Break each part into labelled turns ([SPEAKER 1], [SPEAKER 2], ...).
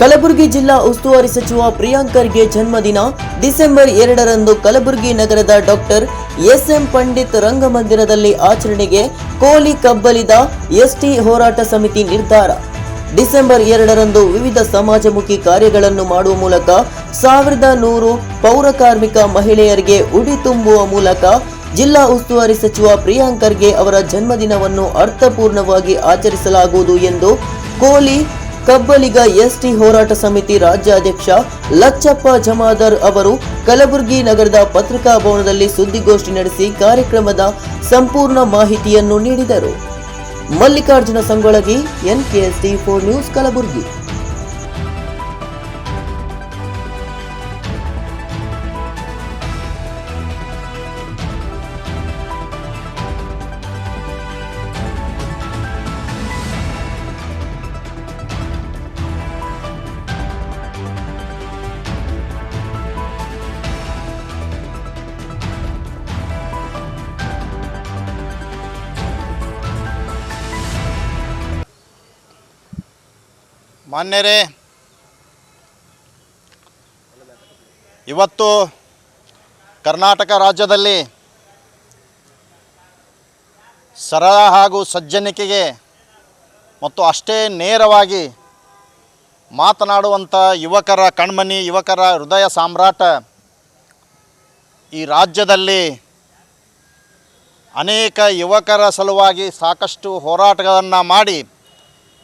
[SPEAKER 1] ಕಲಬುರಗಿ ಜಿಲ್ಲಾ ಉಸ್ತುವಾರಿ ಸಚಿವ ಪ್ರಿಯಾಂಕ್ ಖರ್ಗೆ ಜನ್ಮದಿನ ಡಿಸೆಂಬರ್ 2ರಂದು ಕಲಬುರಗಿ ನಗರದ ಡಾಕ್ಟರ್ ಎಸ್.ಎಂ. ಪಂಡಿತ್ ರಂಗಮಂದಿರದಲ್ಲಿ ಆಚರಣೆಗೆ ಕೋಲಿ ಕಬ್ಬಲಿದ ಎಸ್ಟಿ ಹೋರಾಟ ಸಮಿತಿ ನಿರ್ಧಾರ. ಡಿಸೆಂಬರ್ 2ರಂದು ವಿವಿಧ ಸಮಾಜಮುಖಿ ಕಾರ್ಯಗಳನ್ನು ಮಾಡುವ ಮೂಲಕ 1100 ಪೌರಕಾರ್ಮಿಕ ಮಹಿಳೆಯರಿಗೆ ಉಡಿ ತುಂಬುವ ಮೂಲಕ ಜಿಲ್ಲಾ ಉಸ್ತುವಾರಿ ಸಚಿವ ಪ್ರಿಯಾಂಕ್ ಖರ್ಗೆ ಅವರ ಜನ್ಮದಿನವನ್ನು ಅರ್ಥಪೂರ್ಣವಾಗಿ ಆಚರಿಸಲಾಗುವುದು ಎಂದು ಕೋಲಿ ಕಬ್ಬಲಿಗ ಎಸ್ಟಿ ಹೋರಾಟ ಸಮಿತಿ ರಾಜ್ಯಾಧ್ಯಕ್ಷ ಲಚ್ಚಪ್ಪ ಜಮಾದಾರ್ ಅವರು ಕಲಬುರಗಿ ನಗರದ ಪತ್ರಿಕಾ ಭವನದಲ್ಲಿ ಸುದ್ದಿಗೋಷ್ಠಿ ನಡೆಸಿ ಕಾರ್ಯಕ್ರಮದ ಸಂಪೂರ್ಣ ಮಾಹಿತಿಯನ್ನು ನೀಡಿದರು. Mallikarjuna Sangolagi, NKSD4 news, Kalaburagi.
[SPEAKER 2] ಮಾನ್ಯರೇ, ಇವತ್ತು ಕರ್ನಾಟಕ ರಾಜ್ಯದಲ್ಲಿ ಸರಳ ಹಾಗೂ ಸಜ್ಜನಿಕೆಗೆ ಮತ್ತು ಅಷ್ಟೇ ನೇರವಾಗಿ ಮಾತನಾಡುವಂಥ ಯುವಕರ ಕಣ್ಮನಿ, ಯುವಕರ ಹೃದಯ ಸಾಮ್ರಾಟ ಈ ರಾಜ್ಯದಲ್ಲಿ ಅನೇಕ ಯುವಕರ ಸಲುವಾಗಿ ಸಾಕಷ್ಟು ಹೋರಾಟಗಳನ್ನು ಮಾಡಿ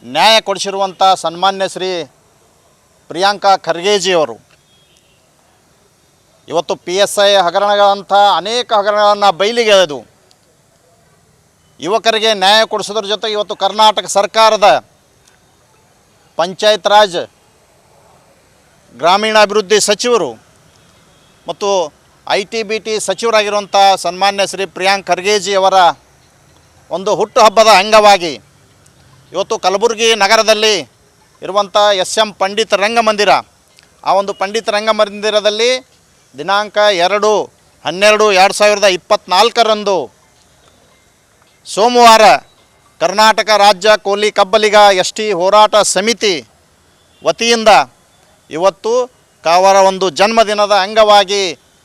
[SPEAKER 2] ನ್ಯಾಯ ಕೊಡಿಸಿರುವಂಥ ಸನ್ಮಾನ್ಯ ಶ್ರೀ ಪ್ರಿಯಾಂಕ ಖರ್ಗೆಜಿಯವರು ಇವತ್ತು PSI ಹಗರಣಗಳಂಥ ಅನೇಕ ಹಗರಣಗಳನ್ನು ಬಯಲಿಗೆ ಎಳೆದು ಯುವಕರಿಗೆ ನ್ಯಾಯ ಕೊಡಿಸೋದ್ರ ಜೊತೆಗೆ ಇವತ್ತು ಕರ್ನಾಟಕ ಸರ್ಕಾರದ ಪಂಚಾಯತ್ ರಾಜ್ ಗ್ರಾಮೀಣಾಭಿವೃದ್ಧಿ ಸಚಿವರು ಮತ್ತು ITBT ಸಚಿವರಾಗಿರುವಂಥ ಸನ್ಮಾನ್ಯ ಶ್ರೀ ಪ್ರಿಯಾಂಕ್ ಖರ್ಗೆಜಿಯವರ ಒಂದು ಹುಟ್ಟುಹಬ್ಬದ ಅಂಗವಾಗಿ ಇವತ್ತು ಕಲಬುರಗಿ ನಗರದಲ್ಲಿ ಇರುವಂಥ SM ಪಂಡಿತ್ ರಂಗಮಂದಿರ, ಆ ಒಂದು ಪಂಡಿತ್ ರಂಗಮಂದಿರದಲ್ಲಿ ದಿನಾಂಕ 2/12/2024ರಂದು ಸೋಮವಾರ ಕರ್ನಾಟಕ ರಾಜ್ಯ ಕೋಲಿ ಕಬ್ಬಲಿಗ ಎಸ್ಟಿ ಹೋರಾಟ ಸಮಿತಿ ವತಿಯಿಂದ ಇವತ್ತು ಅವರ ಒಂದು ಜನ್ಮದಿನದ ಅಂಗವಾಗಿ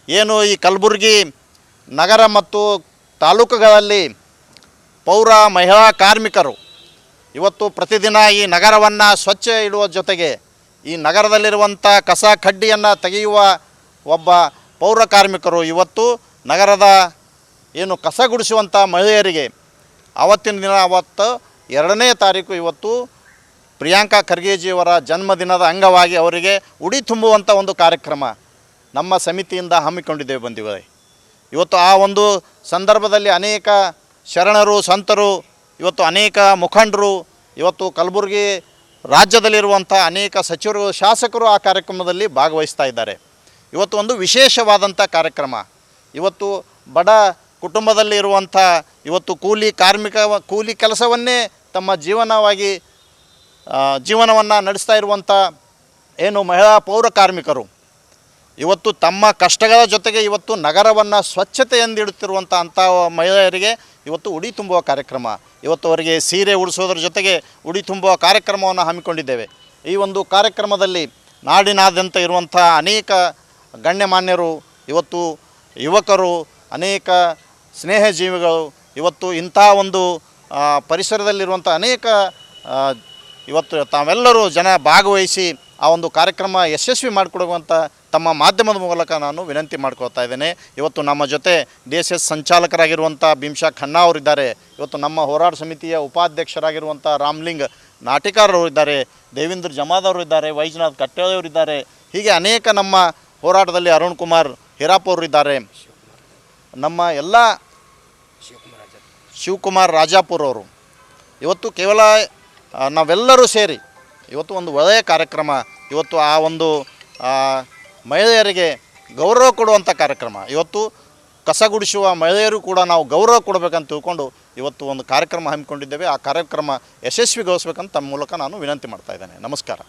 [SPEAKER 2] ಏನು ಈ ಕಲಬುರಗಿ ನಗರ ಮತ್ತು ತಾಲೂಕುಗಳಲ್ಲಿ ಪೌರ ಮಹಿಳಾ ಕಾರ್ಮಿಕರು ಇವತ್ತು ಪ್ರತಿದಿನ ಈ ನಗರವನ್ನು ಸ್ವಚ್ಛ ಇಡುವ ಜೊತೆಗೆ ಈ ನಗರದಲ್ಲಿರುವಂಥ ಕಸ ಕಡ್ಡಿಯನ್ನು ತೆಗೆಯುವ ಒಬ್ಬ ಪೌರ ಕಾರ್ಮಿಕರು ಇವತ್ತು ನಗರದ ಏನು ಕಸ ಗುಡಿಸುವಂಥ ಮಹಿಳೆಯರಿಗೆ ಆವತ್ತಿನ ದಿನ 2ನೇ ತಾರೀಕು ಇವತ್ತು ಪ್ರಿಯಾಂಕ ಖರ್ಗೆಜಿಯವರ ಜನ್ಮದಿನದ ಅಂಗವಾಗಿ ಅವರಿಗೆ ಉಡಿ ತುಂಬುವಂಥ ಒಂದು ಕಾರ್ಯಕ್ರಮ ನಮ್ಮ ಸಮಿತಿಯಿಂದ ಹಮ್ಮಿಕೊಂಡಿದ್ದೇವೆ ಬಂದಿವೆ. ಇವತ್ತು ಆ ಒಂದು ಸಂದರ್ಭದಲ್ಲಿ ಅನೇಕ ಶರಣರು, ಸಂತರು, ಇವತ್ತು ಅನೇಕ ಮುಖಂಡರು, ಇವತ್ತು ಕಲಬುರಗಿ ರಾಜ್ಯದಲ್ಲಿರುವಂಥ ಅನೇಕ ಸಚಿವರು, ಶಾಸಕರು ಆ ಕಾರ್ಯಕ್ರಮದಲ್ಲಿ ಭಾಗವಹಿಸ್ತಾ ಇದ್ದಾರೆ. ಇವತ್ತು ಒಂದು ವಿಶೇಷವಾದಂಥ ಕಾರ್ಯಕ್ರಮ. ಇವತ್ತು ಬಡ ಕುಟುಂಬದಲ್ಲಿರುವಂಥ ಇವತ್ತು ಕೂಲಿ ಕೆಲಸವನ್ನೇ ತಮ್ಮ ಜೀವನವನ್ನು ನಡೆಸ್ತಾ ಇರುವಂಥ ಏನು ಮಹಿಳಾ ಪೌರ ಕಾರ್ಮಿಕರು ಇವತ್ತು ತಮ್ಮ ಕಷ್ಟಗಳ ಜೊತೆಗೆ ಇವತ್ತು ನಗರವನ್ನು ಸ್ವಚ್ಛತೆಯಿಂದಿಡುತ್ತಿರುವಂಥ ಮಹಿಳೆಯರಿಗೆ ಇವತ್ತು ಉಡಿ ತುಂಬುವ ಕಾರ್ಯಕ್ರಮ, ಇವತ್ತು ಅವರಿಗೆ ಸೀರೆ ಉಡಿಸೋದ್ರ ಜೊತೆಗೆ ಉಡಿ ತುಂಬುವ ಕಾರ್ಯಕ್ರಮವನ್ನು ಹಮ್ಮಿಕೊಂಡಿದ್ದೇವೆ. ಈ ಒಂದು ಕಾರ್ಯಕ್ರಮದಲ್ಲಿ ನಾಡಿನಾದ್ಯಂತ ಇರುವಂಥ ಅನೇಕ ಗಣ್ಯಮಾನ್ಯರು, ಇವತ್ತು ಯುವಕರು, ಅನೇಕ ಸ್ನೇಹಜೀವಿಗಳು, ಇವತ್ತು ಇಂಥ ಒಂದು ಪರಿಸರದಲ್ಲಿರುವಂಥ ಅನೇಕ ಇವತ್ತು ತಾವೆಲ್ಲರೂ ಜನ ಭಾಗವಹಿಸಿ ಆ ಒಂದು ಕಾರ್ಯಕ್ರಮ ಯಶಸ್ವಿ ಮಾಡಿಕೊಡುವಂಥ ತಮ್ಮ ಮಾಧ್ಯಮದ ಮೂಲಕ ನಾನು ವಿನಂತಿ ಮಾಡ್ಕೊಳ್ತಾ ಇದ್ದೇನೆ. ಇವತ್ತು ನಮ್ಮ ಜೊತೆ DSS ಸಂಚಾಲಕರಾಗಿರುವಂಥ ಭೀಮ್ಶಾ ಖನ್ನಾ ಅವರಿದ್ದಾರೆ. ಇವತ್ತು ನಮ್ಮ ಹೋರಾಟ ಸಮಿತಿಯ ಉಪಾಧ್ಯಕ್ಷರಾಗಿರುವಂಥ ರಾಮಲಿಂಗ್ ನಾಟಿಕಾರರು ಇದ್ದಾರೆ, ದೇವೇಂದ್ರ ಜಮಾದವರು ಇದ್ದಾರೆ, ವೈಜನಾಥ್ ಕಟ್ಟೆಯವರಿದ್ದಾರೆ. ಹೀಗೆ ಅನೇಕ ನಮ್ಮ ಹೋರಾಟದಲ್ಲಿ ಅರುಣ್ ಕುಮಾರ್ ಹಿರಾಪ್ ಅವರು ಇದ್ದಾರೆ. ನಮ್ಮ ಎಲ್ಲ ಶಿವಕುಮಾರ್ ರಾಜಾಪುರ ಅವರು. ಇವತ್ತು ಕೇವಲ ನಾವೆಲ್ಲರೂ ಸೇರಿ ಇವತ್ತು ಒಂದು ಒಳ್ಳೆಯ ಕಾರ್ಯಕ್ರಮ, ಇವತ್ತು ಆ ಒಂದು ಮಹಿಳೆಯರಿಗೆ ಗೌರವ ಕೊಡುವಂಥ ಕಾರ್ಯಕ್ರಮ. ಇವತ್ತು ಕಸ ಗುಡಿಸುವ ಮಹಿಳೆಯರು ಕೂಡ ನಾವು ಗೌರವ ಕೊಡಬೇಕಂತ ತಿಳ್ಕೊಂಡು ಇವತ್ತು ಒಂದು ಕಾರ್ಯಕ್ರಮ ಹಮ್ಮಿಕೊಂಡಿದ್ದೇವೆ. ಆ ಕಾರ್ಯಕ್ರಮ ಯಶಸ್ವಿಗೊಳಿಸಬೇಕಂತ ತಮ್ಮ ಮೂಲಕ ನಾನು ವಿನಂತಿ ಮಾಡ್ತಾ ಇದ್ದೇನೆ. ನಮಸ್ಕಾರ.